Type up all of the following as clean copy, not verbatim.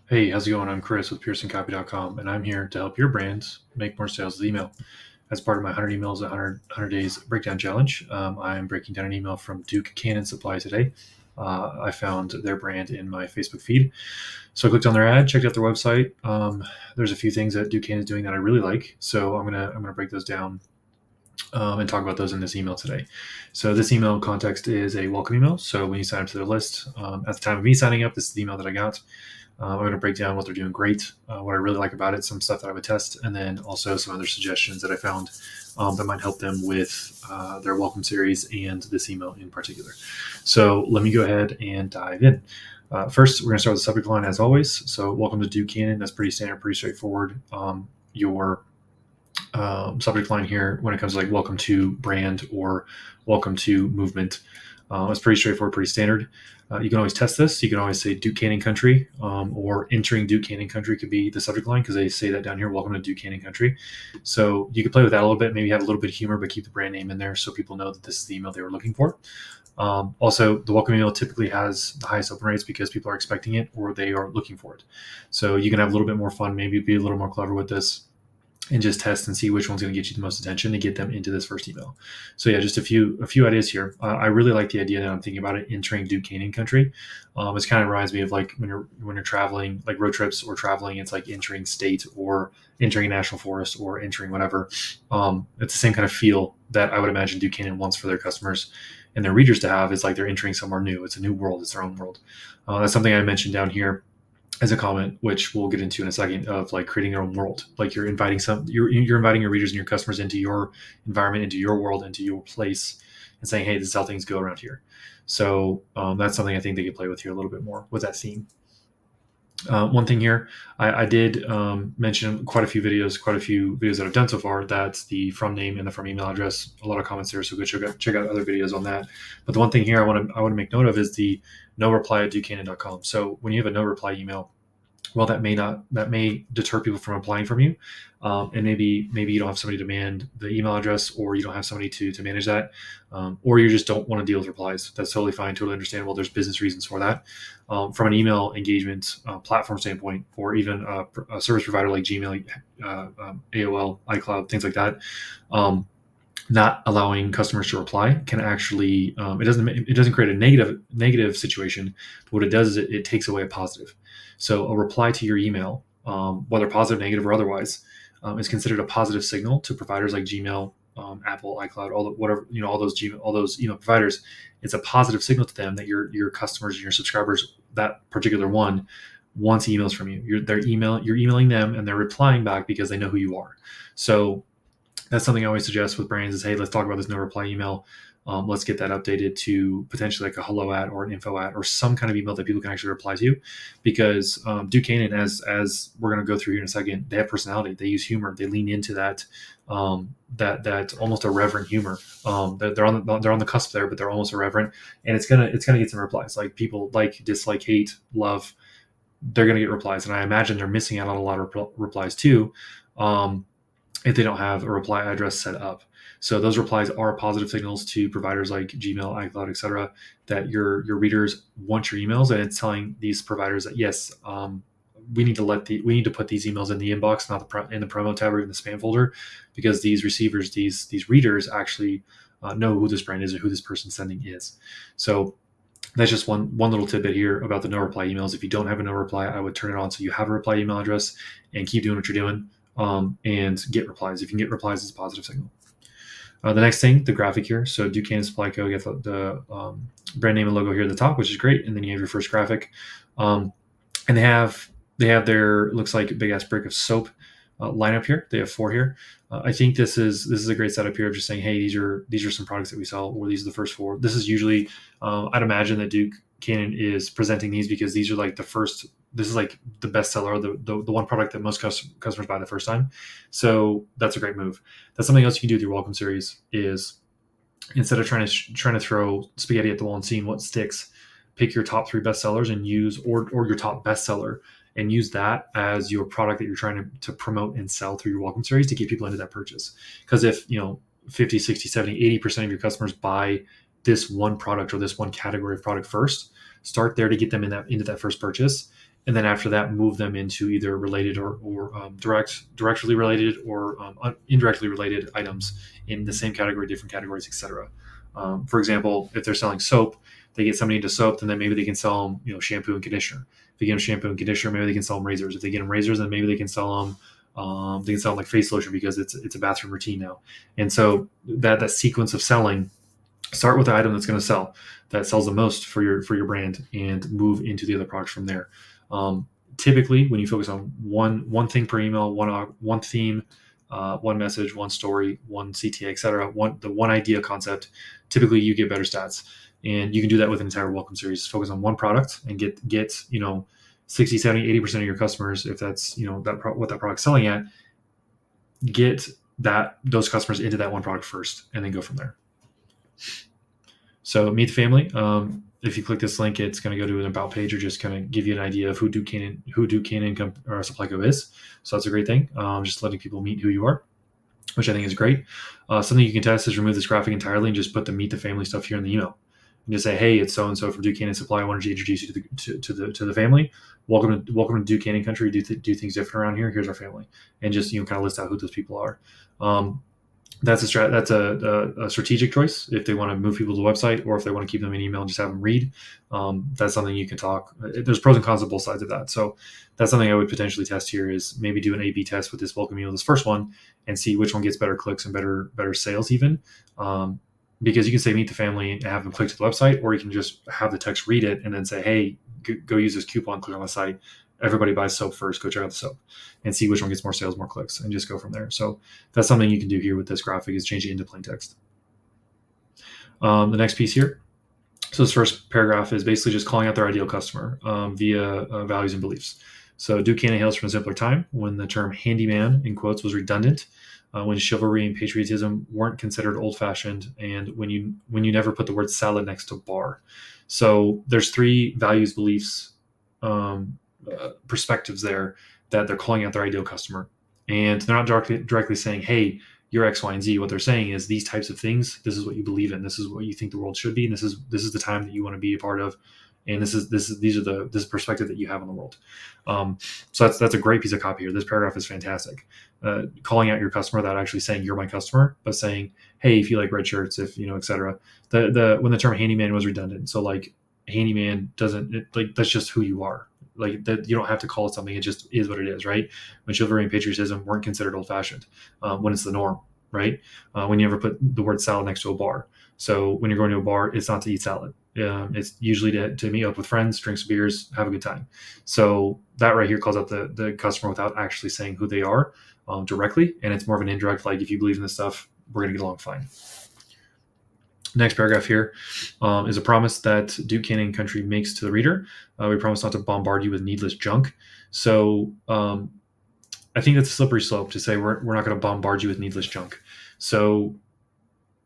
Hey, how's it going? I'm Chris with PearsonCopy.com, and I'm here to help your brands make more sales with email. As part of my 100 emails, 100 days breakdown challenge, I'm breaking down an email from Duke Cannon Supply today. I found their brand in my Facebook feed. So I clicked on their ad, checked out their website. There's a few things that Duke Cannon is doing that I really like. So I'm gonna break those down and talk about those in this email today. So this email context is a welcome email. So when you sign up to their list, at the time of me signing up, this is the email that I got. I'm going to break down what they're doing great, what I really like about it, some stuff that I would test, and then also some other suggestions that I found that might help them with their welcome series and this email in particular. So let me go ahead and dive in. First, we're going to start with the subject line as always. So welcome to Duke Cannon. That's pretty standard, pretty straightforward. Your subject line here when it comes to like welcome to brand or welcome to movement. It's pretty straightforward, pretty standard. You can always test this. You can always say Duke Cannon Country or entering Duke Cannon Country could be the subject line because they say that down here, welcome to Duke Cannon Country. So you could play with that a little bit, maybe have a little bit of humor, but keep the brand name in there so people know that this is the email they were looking for. Also, the welcome email typically has the highest open rates because people are expecting it or they are looking for it. So you can have a little bit more fun, maybe be a little more clever with this and just test and see which one's going to get you the most attention to get them into this first email. So yeah, just a few ideas here. I really like the idea that I'm thinking about it entering Duke Canyon country. It kind of reminds me of like when you're traveling, like road trips or traveling. It's like entering state or entering a national forest or entering whatever. It's the same kind of feel that I would imagine Duke Canyon wants for their customers and their readers to have. Is like they're entering somewhere new. It's a new world. It's their own world. That's something I mentioned down here as a comment, which we'll get into in a second, of like creating your own world. Like you're inviting you're inviting your readers and your customers into your environment, into your world, into your place, and saying, hey, this is how things go around here. So that's something I think they could play with here a little bit more with that theme. One thing here, I did mention quite a few videos that I've done so far. That's the from name and the from email address. A lot of comments there, so go check out other videos on that. But the one thing here I want to make note of is the no reply at ducannon.com. So when you have a no reply email, well, that may deter people from applying from you, and maybe you don't have somebody to man the email address, or you don't have somebody to manage that, or you just don't want to deal with replies. That's totally fine, totally understandable. There's business reasons for that. From an email engagement platform standpoint, or even a service provider like Gmail, AOL, iCloud, things like that. Not allowing customers to reply can actually it doesn't create a negative situation. But what it does is it takes away a positive. So a reply to your email, whether positive, negative, or otherwise, is considered a positive signal to providers like Gmail, Apple, iCloud, all those email providers. It's a positive signal to them that your customers and your subscribers, that particular one, wants emails from you. You're emailing them, and they're replying back because they know who you are. So that's something I always suggest with brands is, hey, let's talk about this no reply email. Let's get that updated to potentially like a hello at or an info at or some kind of email that people can actually reply to, because Duke Cannon, as we're going to go through here in a second, they have personality. They use humor. They lean into that that almost irreverent humor. They're on the cusp there, but they're almost irreverent, and it's gonna get some replies. Like people like, dislike, hate, love. They're gonna get replies, and I imagine they're missing out on a lot of replies too. If they don't have a reply address set up. So those replies are positive signals to providers like Gmail, iCloud, etc., that your readers want your emails, and it's telling these providers that yes, we need to put these emails in the inbox, not in the promo tab or in the spam folder, because these receivers, these readers actually know who this brand is or who this person sending is. So that's just one little tidbit here about the no reply emails. If you don't have a no reply, I would turn it on so you have a reply email address and keep doing what you're doing, and get replies. If you can get replies, it's a positive signal. The next thing, the graphic here. So Duke Cannon Supply Co. You get the brand name and logo here at the top, which is great, and then you have your first graphic, and they have their, looks like a big ass brick of soap lineup here. They have 4 here. I think this is a great setup here of just saying, hey, these are some products that we sell, or these are the first 4. This is usually, I'd imagine that Duke Cannon is presenting these because these are like the first. This is like the bestseller, the one product that most customers buy the first time. So that's a great move. That's something else you can do with your welcome series is, instead of trying to throw spaghetti at the wall and seeing what sticks, pick your top 3 bestsellers and use, or your top bestseller, and use that as your product that you're trying to promote and sell through your welcome series to get people into that purchase. Because if 50, 60, 70, 80% of your customers buy this one product or this one category of product first, start there to get them into that first purchase. and then after that, move them into either related or directly related or indirectly related items in the same category, different categories, etc. For example, if they're selling soap, they get somebody into soap, then maybe they can sell them, shampoo and conditioner. If they get them shampoo and conditioner, maybe they can sell them razors. If they get them razors, then maybe they can sell them. They can sell them like face lotion because it's a bathroom routine now. And so that sequence of selling, start with the item that's going to sell, that sells the most for your brand, and move into the other products from there. Typically, when you focus on one thing per email, one theme, one message, one story, one CTA, etc., one idea concept, typically you get better stats. And you can do that with an entire welcome series. Focus on one product and get 60, 70, 80% of your customers, if that's what that product's selling at, get those customers into that one product first, and then go from there. So meet the family. If you click this link, it's going to go to an about page, or just kind of give you an idea of who Duke Cannon Supply Co is. So that's a great thing. Just letting people meet who you are, which I think is great. Something you can test is remove this graphic entirely and just put the meet the family stuff here in the email. And just say, hey, it's so and so from Duke Cannon Supply. I wanted to introduce you to the family. Welcome to Duke Cannon country. Do things different around here. Here's our family, and just kind of list out who those people are. That's a strategic choice if they want to move people to the website, or if they want to keep them in email and just have them read. That's something you can talk. There's pros and cons on both sides of that. So that's something I would potentially test here, is maybe do an A/B test with this welcome email, this first one, and see which one gets better clicks and better sales even. Because you can say meet the family and have them click to the website, or you can just have the text read it and then say, hey, go use this coupon, click on the site. Everybody buys soap first, go check out the soap and see which one gets more sales, more clicks, and just go from there. So that's something you can do here with this graphic, is change it into plain text. The next piece here. So this first paragraph is basically just calling out their ideal customer via values and beliefs. So Duke Cannon hails from a simpler time when the term handyman, in quotes, was redundant, when chivalry and patriotism weren't considered old-fashioned, and when you never put the word salad next to bar. So there's three values, beliefs, perspectives there that they're calling out their ideal customer, and they're not directly saying, hey, you're X, Y, and Z. What they're saying is these types of things. This is what you believe in. This is what you think the world should be. And this is the time that you want to be a part of. And this is the perspective that you have on the world. So that's a great piece of copy here. This paragraph is fantastic. Calling out your customer without actually saying you're my customer, but saying, hey, if you like red shirts, if etc. When the term handyman was redundant, so like handyman that's just who you are. Like that, you don't have to call it something. It just is what it is, right? When chivalry and patriotism weren't considered old-fashioned, when it's the norm, right? When you ever put the word salad next to a bar. So when you're going to a bar, it's not to eat salad. It's usually to meet up with friends, drink some beers, have a good time. So that right here calls out the customer without actually saying who they are directly, and it's more of an indirect, like, if you believe in this stuff, we're going to get along fine. Next paragraph here is a promise that Duke Cannon Country makes to the reader. We promise not to bombard you with needless junk. So I think that's a slippery slope to say we're not going to bombard you with needless junk. So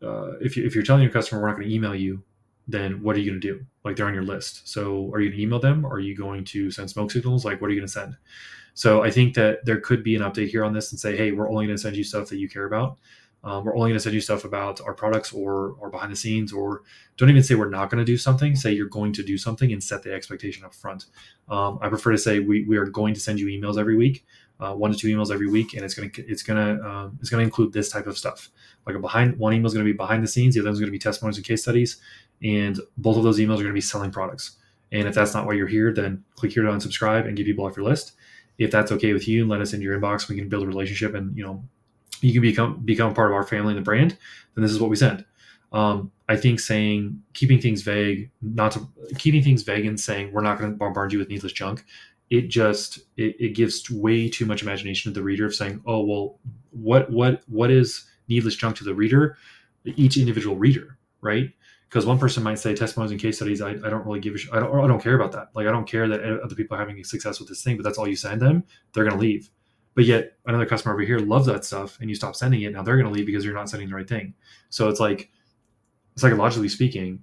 if you're telling your customer we're not going to email you, then what are you going to do? Like, they're on your list. So are you going to email them? Are you going to send smoke signals? Like, what are you going to send? So I think that there could be an update here on this and say, hey, we're only going to send you stuff that you care about. We're only going to send you stuff about our products or behind the scenes, or don't even say we're not going to do something. Say you're going to do something and set the expectation up front. I prefer to say we are going to send you emails every week, 1 to 2 emails every week, and it's going to include this type of stuff. Like one email is going to be behind the scenes, the other is going to be testimonials and case studies, and both of those emails are going to be selling products. And if that's not why you're here, then click here to unsubscribe and get people off your list. If that's okay with you, let us into your inbox. We can build a relationship, and you can become part of our family and the brand. Then this is what we send. I think keeping things vague and saying we're not going to bombard you with needless junk, it gives way too much imagination to the reader of saying, oh, well, what is needless junk to the reader, each individual reader, right? Because one person might say testimonials and case studies, I don't really give a shit. I don't care about that. Like, I don't care that other people are having success with this thing, but that's all you send them, they're going to leave. But yet another customer over here loves that stuff, and you stop sending it. Now they're going to leave because you're not sending the right thing. So it's like, psychologically speaking,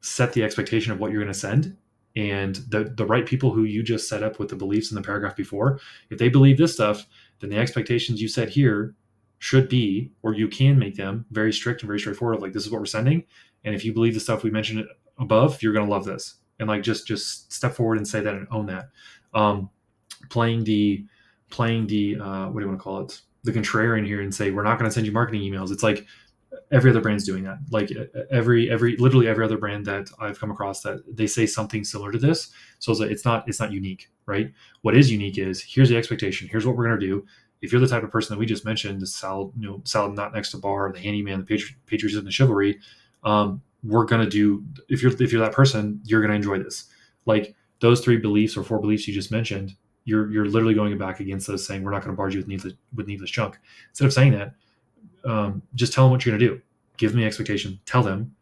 set the expectation of what you're going to send, and the right people who you just set up with the beliefs in the paragraph before, if they believe this stuff, then the expectations you set here should be, or you can make them very strict and very straightforward, of like, this is what we're sending. And if you believe the stuff we mentioned above, you're going to love this. And like, just step forward and say that and own that. playing the what do you want to call it, the contrarian here, and say we're not going to send you marketing emails. It's like every other brand's doing that. Like literally every other brand that I've come across, that they say something similar to this. So it's not unique, right? What is unique is, here's the expectation. Here's what we're going to do. If you're the type of person that we just mentioned, the salad not next to bar, the handyman, the patriotism, the chivalry, we're going to do. If you're that person, you're going to enjoy this. Like those 3 beliefs or 4 beliefs you just mentioned, you're literally going back against those, saying we're not going to barge you with needless junk. Instead of saying that, just tell them what you're going to do. Give them the expectation. Tell them.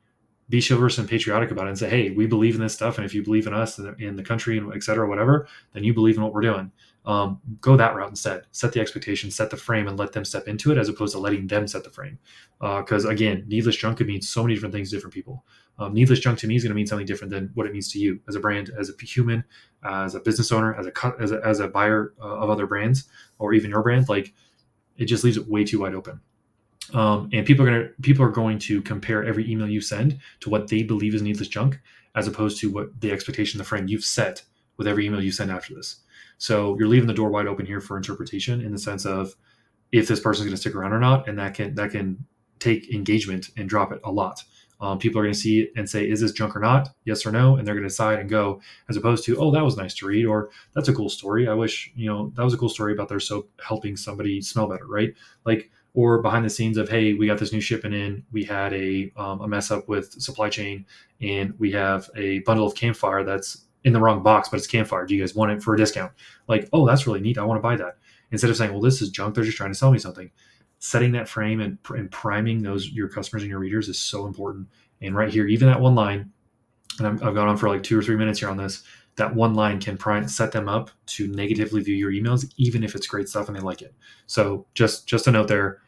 Be chivalrous and patriotic about it, and say, hey, we believe in this stuff, and if you believe in us and in the country, and et cetera, whatever, then you believe in what we're doing. Go that route instead. Set the expectation, set the frame, and let them step into it, as opposed to letting them set the frame. Because again, needless junk could mean so many different things to different people. Needless junk to me is going to mean something different than what it means to you as a brand, as a human, as a business owner, as a buyer of other brands, or even your brand. Like, it just leaves it way too wide open. And people are going to compare every email you send to what they believe is needless junk, as opposed to what the expectation, the frame you've set with every email you send after this. So you're leaving the door wide open here for interpretation, in the sense of if this person's going to stick around or not, and that can take engagement and drop it a lot. People are going to see it and say, is this junk or not? Yes or no? And they're going to decide and go, as opposed to, oh, that was nice to read, or that's a cool story. I wish, that was a cool story about their soap helping somebody smell better, right? Like, or behind the scenes of, hey, we got this new shipment in, we had a mess up with supply chain, and we have a bundle of campfire that's in the wrong box, but it's campfire. Do you guys want it for a discount? Like, oh, that's really neat. I want to buy that. Instead of saying, well, this is junk, they're just trying to sell me something. Setting that frame and priming your customers and your readers is so important. And right here, even that one line, and I've gone on for like 2 or 3 minutes here on this, that one line can set them up to negatively view your emails, even if it's great stuff and they like it. So just a note there,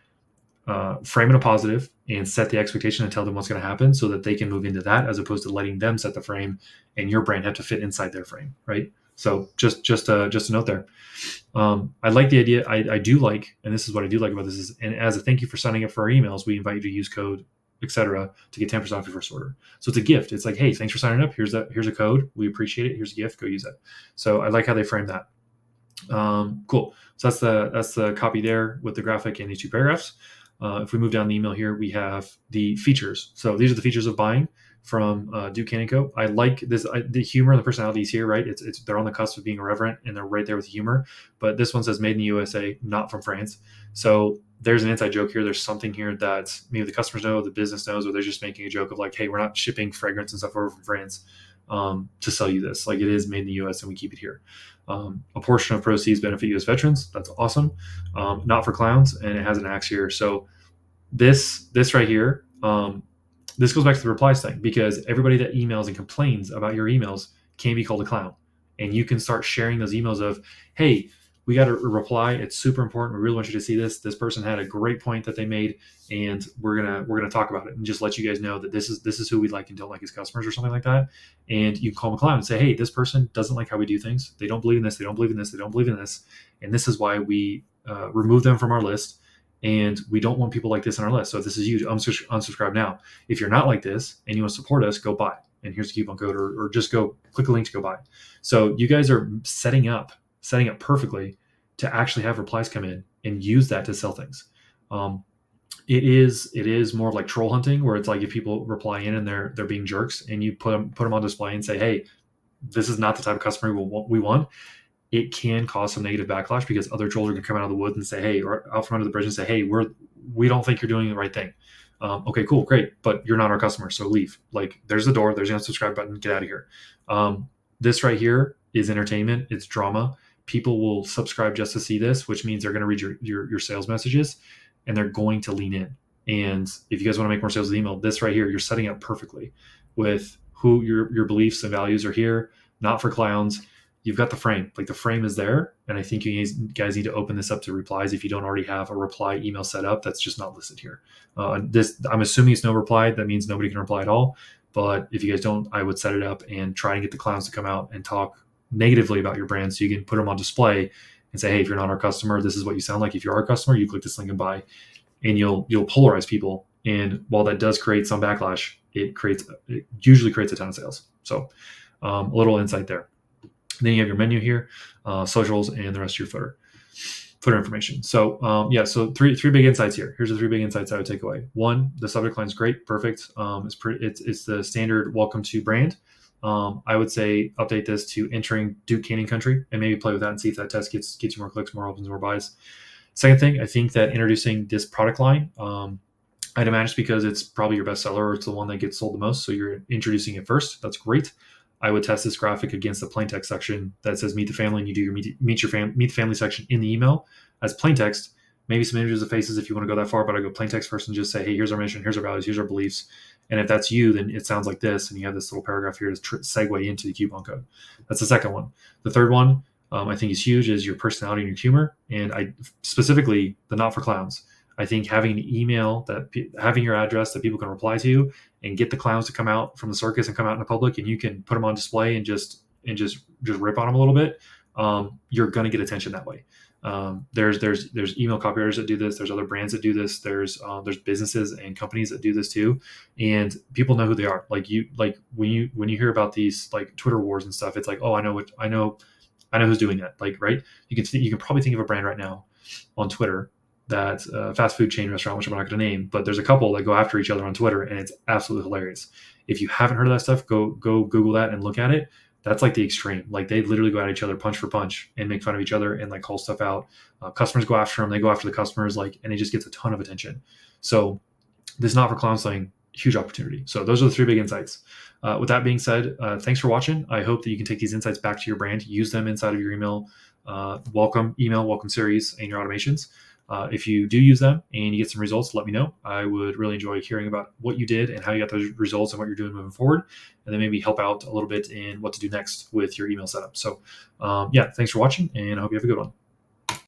frame it a positive and set the expectation and tell them what's going to happen, so that they can move into that, as opposed to letting them set the frame and your brand have to fit inside their frame, right? So just a note there. I like the idea. I do like, and this is what I do like about this is, and as a thank you for signing up for our emails, we invite you to use code, etc., to get 10% off your first order. So it's a gift. It's like, hey, thanks for signing up. Here's a code. We appreciate it. Here's a gift. Go use it. So I like how they frame that. Cool. So that's the copy there with the graphic and these 2 paragraphs. If we move down the email here, we have the features. So these are the features of buying from Duke Can & Co. I like this, the humor and the personalities here, right? It's they're on the cusp of being irreverent, and they're right there with the humor. But this one says made in the USA, not from France. So there's an inside joke here. There's something here that maybe the customers know, the business knows, or they're just making a joke of like, hey, we're not shipping fragrance and stuff over from France to sell you this. Like, it is made in the US and we keep it here. A portion of proceeds benefit US veterans. That's awesome. Not for clowns, and it has an axe here. So this right here, this goes back to the replies thing, because everybody that emails and complains about your emails can be called a clown. And you can start sharing those emails of, hey, we got a reply. It's super important. We really want you to see this. This person had a great point that they made, and we're gonna talk about it, and just let you guys know that this is who we like and don't like as customers, or something like that. And you can call them a clown and say, hey, this person doesn't like how we do things. They don't believe in this. They don't believe in this. They don't believe in this. And this is why we remove them from our list. And we don't want people like this on our list. So if this is you, unsubscribe now. If you're not like this and you want to support us, go buy. And here's the coupon code, or just go click a link to go buy. So you guys are setting up perfectly to actually have replies come in and use that to sell things. It is more like troll hunting, where it's like, if people reply in and they're being jerks, and you put them on display and say, hey, this is not the type of customer we want. It can cause some negative backlash, because other trolls are going to come out of the woods and say, hey, or out from under the bridge and say, hey, we don't think you're doing the right thing. Okay, cool, great, but you're not our customer, so leave. Like, there's the door, there's the unsubscribe button, get out of here. This right here is entertainment, it's drama. People will subscribe just to see this, which means they're going to read your sales messages, and they're going to lean in. And if you guys want to make more sales with email, this right here, you're setting up perfectly with who your beliefs and values are here, not for clowns. You've got the frame, like the frame is there. And I think you guys need to open this up to replies. If you don't already have a reply email set up, that's just not listed here. I'm assuming it's no reply. That means nobody can reply at all. But if you guys don't, I would set it up and try and get the clowns to come out and talk negatively about your brand, so you can put them on display and say, hey, if you're not our customer, this is what you sound like. If you're our customer, you click this link and buy. And you'll polarize people. And while that does create some backlash, it usually creates a ton of sales. So a little insight there. And then you have your menu here, socials, and the rest of your footer information. So so three big insights here. Here's the three big insights I would take away. One, the subject line is great, perfect. It's the standard welcome to brand. I would say update this to entering Duke Canning country and maybe play with that and see if that test gets you more clicks, more opens, more buys. Second thing, I think that introducing this product line, I'd imagine it's because it's probably your best seller or it's the one that gets sold the most. So you're introducing it first. That's great. I would test this graphic against the plain text section that says meet the family, and you do your meet the family section in the email as plain text. Maybe some images of faces if you want to go that far, but I go plain text first and just say, hey, here's our mission, here's our values, here's our beliefs. And if that's you, then it sounds like this, and you have this little paragraph here to segue into the coupon code. That's the second one. The third one, I think is huge, is your personality and your humor. And I specifically the not for clowns. I think having an email having your address that people can reply to and get the clowns to come out from the circus and come out in the public, and you can put them on display and just rip on them a little bit. You're going to get attention that way. There's email copywriters that do this. There's other brands that do this. There's businesses and companies that do this too, and people know who they are. Like when you hear about these like Twitter wars and stuff, it's like, oh, I know who's doing that. Like, right? You can probably think of a brand right now on Twitter that fast food chain restaurant, which I'm not going to name, but there's a couple that go after each other on Twitter, and it's absolutely hilarious. If you haven't heard of that stuff, go Google that and look at it. That's like the extreme. Like they literally go at each other punch for punch and make fun of each other and like call stuff out. Customers go after them. They go after the customers, and it just gets a ton of attention. So this not for clowns thing, huge opportunity. So those are the three big insights. With that being said, thanks for watching. I hope that you can take these insights back to your brand, use them inside of your email welcome series and your automations. If you do use them and you get some results, let me know. I would really enjoy hearing about what you did and how you got those results and what you're doing moving forward, and then maybe help out a little bit in what to do next with your email setup. So thanks for watching, and I hope you have a good one.